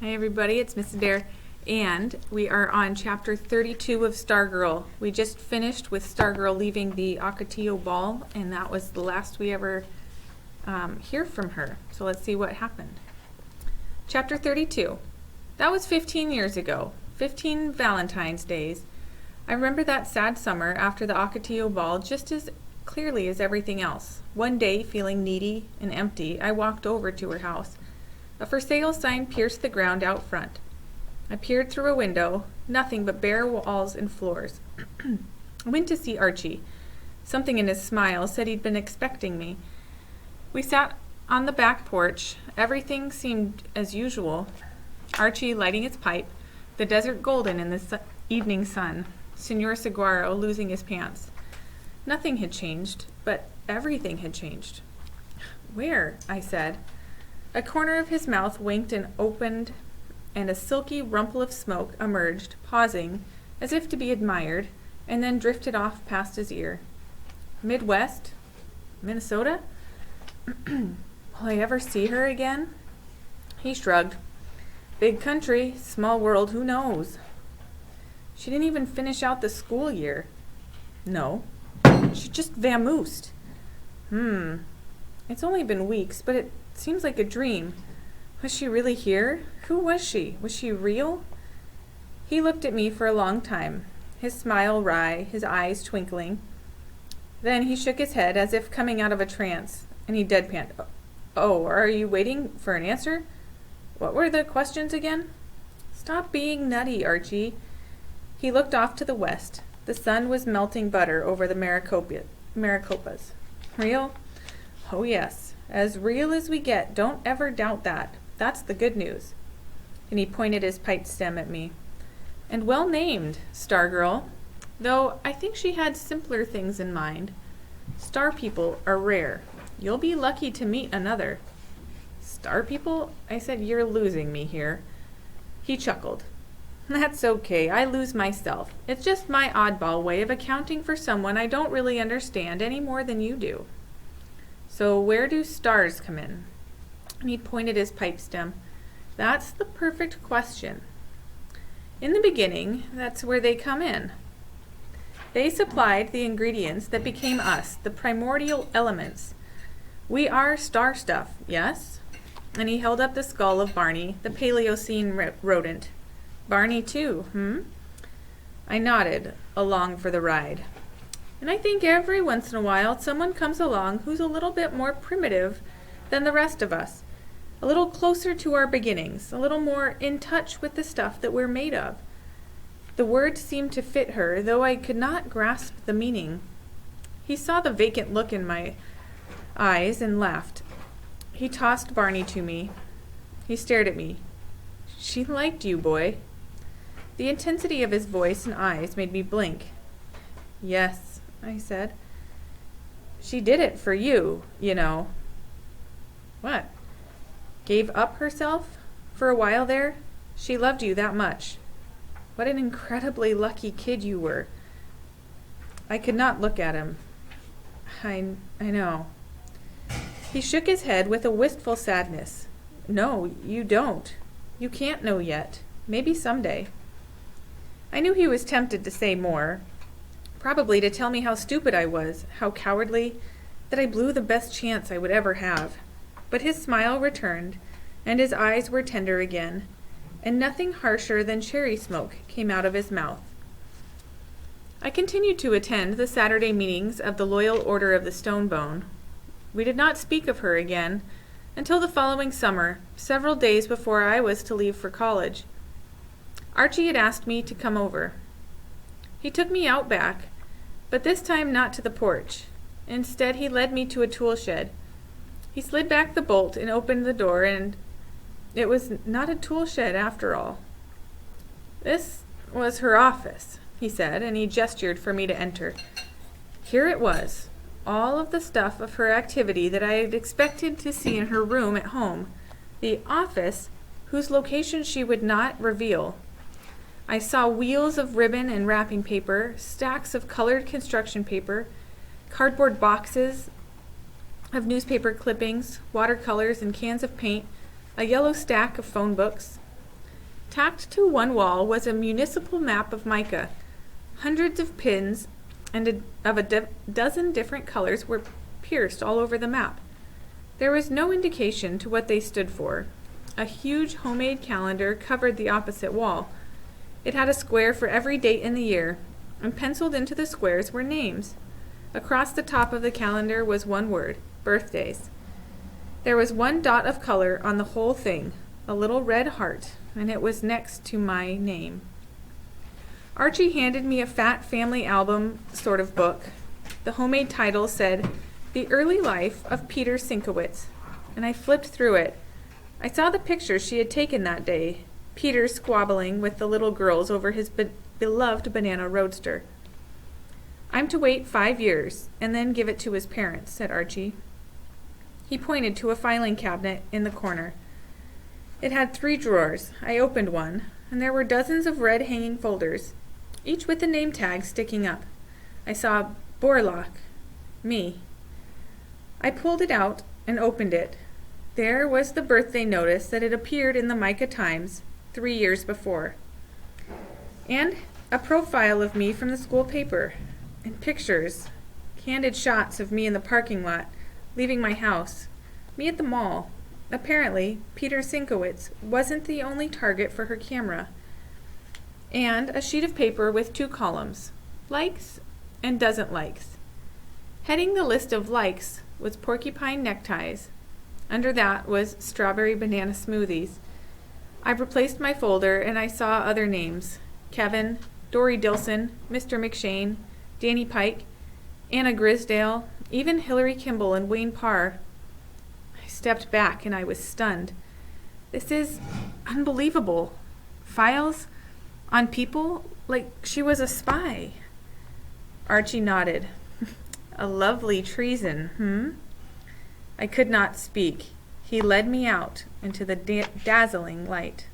Hi everybody, it's Miss Adair, and we are on chapter 32 of Stargirl. We just finished with Stargirl leaving the Ocotillo ball, and that was the last we ever hear from her. So let's see what happened. Chapter 32. That was 15 years ago. 15 Valentine's Days. I remember that sad summer after the Ocotillo ball just as clearly as everything else. One day, feeling needy and empty, I walked over to her house. A for sale sign pierced the ground out front. I peered through a window, nothing but bare walls and floors. I went to see Archie. Something in his smile said he'd been expecting me. We sat on the back porch. Everything seemed as usual. Archie lighting his pipe, the desert golden in the evening sun, Senor Saguaro losing his pants. Nothing had changed, but everything had changed. Where? I said. A corner of his mouth winked and opened, and a silky rumple of smoke emerged, pausing, as if to be admired, and then drifted off past his ear. Midwest? Minnesota? Will I ever see her again? He shrugged. Big country, small world, who knows? She didn't even finish out the school year. No. She just vamoosed. It's only been weeks, but it seems like a dream. Was she really here? Who was she? Was she real? He looked at me for a long time, his smile wry, his eyes twinkling. Then he shook his head as if coming out of a trance, and he deadpanned. Oh, are you waiting for an answer? What were the questions again? Stop being nutty, Archie. He looked off to the west. The sun was melting butter over the Maricopas. Real? Oh, yes. As real as we get. Don't ever doubt that. That's the good news. And he pointed his pipe stem at me. And well named, Stargirl. Though I think she had simpler things in mind. Star people are rare. You'll be lucky to meet another. Star people? I said, you're losing me here. He chuckled. That's okay. I lose myself. It's just my oddball way of accounting for someone I don't really understand any more than you do. So where do stars come in? And he pointed his pipe stem. That's the perfect question. In the beginning, that's where they come in. They supplied the ingredients that became us, the primordial elements. We are star stuff, yes? And he held up the skull of Barney, the Paleocene rodent. Barney too, I nodded, along for the ride. And I think every once in a while someone comes along who's a little bit more primitive than the rest of us, a little closer to our beginnings, a little more in touch with the stuff that we're made of. The words seemed to fit her, though I could not grasp the meaning. He saw the vacant look in my eyes and laughed. He tossed Barney to me. He stared at me. She liked you, boy. The intensity of his voice and eyes made me blink. Yes, I said. She did it for you, you know. What? Gave up herself? For a while there? She loved you that much. What an incredibly lucky kid you were. I could not look at him. I know. He shook his head with a wistful sadness. No, you don't. You can't know yet. Maybe someday. I knew he was tempted to say more, probably to tell me how stupid I was, how cowardly, that I blew the best chance I would ever have. But his smile returned, and his eyes were tender again, and nothing harsher than cherry smoke came out of his mouth. I continued to attend the Saturday meetings of the Loyal Order of the Stone Bone. We did not speak of her again until the following summer, several days before I was to leave for college. Archie had asked me to come over. He took me out back, but this time not to the porch. Instead, he led me to a tool shed. He slid back the bolt and opened the door, and it was not a tool shed after all. This was her office, he said, and he gestured for me to enter. Here it was, all of the stuff of her activity that I had expected to see in her room at home, the office whose location she would not reveal. I saw wheels of ribbon and wrapping paper, stacks of colored construction paper, cardboard boxes of newspaper clippings, watercolors and cans of paint, a yellow stack of phone books. Tacked to one wall was a municipal map of mica. Hundreds of pins of a dozen different colors were pierced all over the map. There was no indication to what they stood for. A huge homemade calendar covered the opposite wall. It had a square for every date in the year, and penciled into the squares were names. Across the top of the calendar was one word: birthdays. There was one dot of color on the whole thing, a little red heart, and it was next to my name. Archie handed me a fat family album sort of book. The homemade title said, "The Early Life of Peter Sienkiewicz," and I flipped through it. I saw the pictures she had taken that day, Peter squabbling with the little girls over his beloved banana roadster. "I'm to wait 5 years, and then give it to his parents," said Archie. He pointed to a filing cabinet in the corner. It had 3 drawers. I opened one, and there were dozens of red hanging folders, each with a name tag sticking up. I saw Borlaug, me. I pulled it out and opened it. There was the birthday notice that had appeared in the Mica Times 3 years before. And a profile of me from the school paper, and pictures, candid shots of me in the parking lot, leaving my house, me at the mall. Apparently, Peter Sienkiewicz wasn't the only target for her camera. And a sheet of paper with 2 columns, likes and doesn't likes. Heading the list of likes was porcupine neckties. Under that was strawberry banana smoothies. I replaced my folder and I saw other names: Kevin, Dory Dilson, Mr. McShane, Danny Pike, Anna Grisdale, even Hillary Kimball and Wayne Parr. I stepped back and I was stunned. This is unbelievable. Files on people like she was a spy. Archie nodded. A lovely treason, I could not speak. He led me out into the dazzling light.